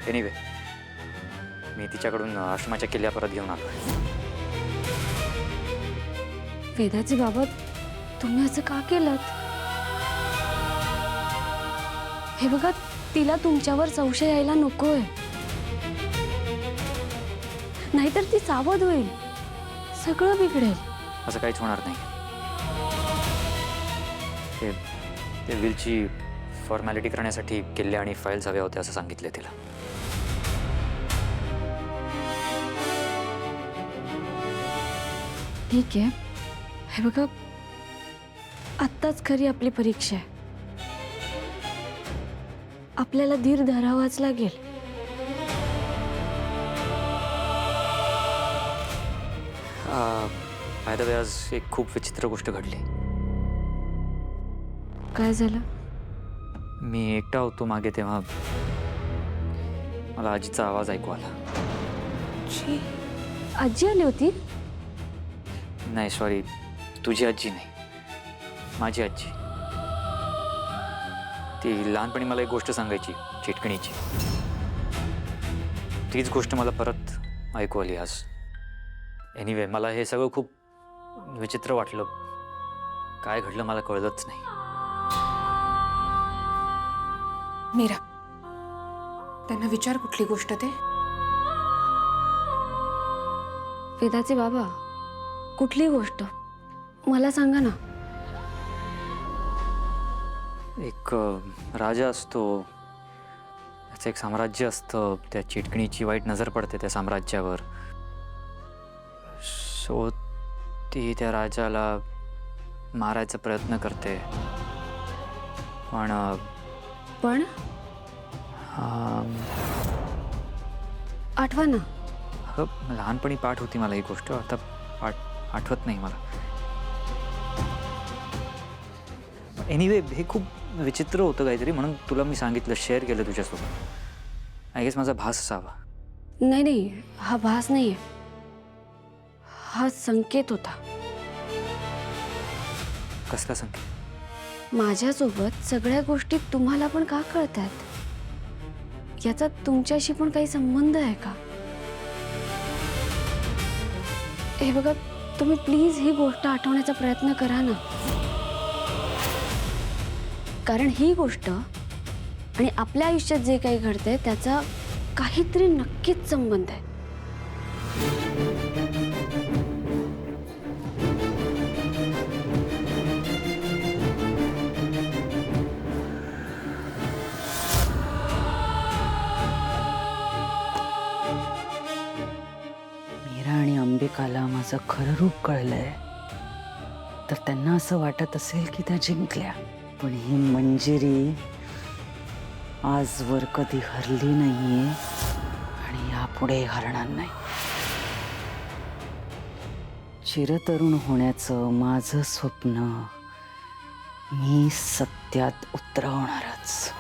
Anyway, मी तिच्याकडून आश्रमाच्या किल्ल्या परत घेऊन आलोय. वेदाचे बाबा, तुम्ही असं का केलं? हे बघा, तिला तुमच्यावर संशय यायला नकोय, नाहीतर ती सावध होईल, सगळं बिघडेल. असं काहीच होणार नाही. ते विलची फॉर्मॅलिटी करण्यासाठी किल्ले आणि फाईल्स हव्या होत्या असं सांगितले तिला. ठीक आहे. हे बघा, आत्ताच खरी आपली परीक्षा आहे. आपल्याला धीर धरावाच लागेल. बाय द वे, आज एक खूप विचित्र गोष्ट घडली. काय झालं? मी एकटा होतो मागे, तेव्हा मला आजीचा आवाज ऐकू आला. आजी आली होती? नाही, सॉरी, तुझी आजी नाही, माझी आजी. ती लहानपणी मला एक गोष्ट सांगायची, चिटकणीची. तीच गोष्ट मला परत ऐकू आली आज. एनिवे, मला हे सगळं खूप विचित्र वाटलं. काय घडलं मला कळलंच नाही. मीरा, त्यांना विचार कुठली गोष्ट ते. वेदाचे बाबा, कुठली गोष्ट मला सांगा ना. एक राजा असतो, त्याचं एक साम्राज्य असतं. त्या चिटकणीची वाईट नजर पडते त्या साम्राज्यावर. सो ती त्या राजाला मारायचा प्रयत्न करते. पण आठवा ना. लहानपणी पाठ होती मला ही गोष्ट, आता आठवत नाही मला. एनिवे, हे खूप विचित्र होतं काहीतरी, म्हणून तुला मी सांगितलं, शेअर केलं तुझ्यासोबत. आय गेस माझा भास असावा. नाही नाही, हा भास नाहीये, हा संकेत होता. कसला संकेत? माझ्यासोबत सगळ्या गोष्टी तुम्हाला पण का कळतात? याचा तुमच्याशी पण काही संबंध आहे का? हे बघा, तुम्ही प्लीज ही गोष्ट आठवण्याचा प्रयत्न करा ना. कारण ही गोष्ट आणि आपल्या आयुष्यात जे काही घडतंय त्याचा काहीतरी नक्कीच संबंध आहे. मीरा आणि अंबिकाला माझं खरं रूप कळलंय, तर त्यांना असं वाटत असेल की त्या जिंकल्या. पण ही मंजिरी आजवर कधी हरली नाहीये आणि यापुढे हरणार नाही. चिरतरुण होण्याचं माझं स्वप्न मी सत्यात उतरवणारच.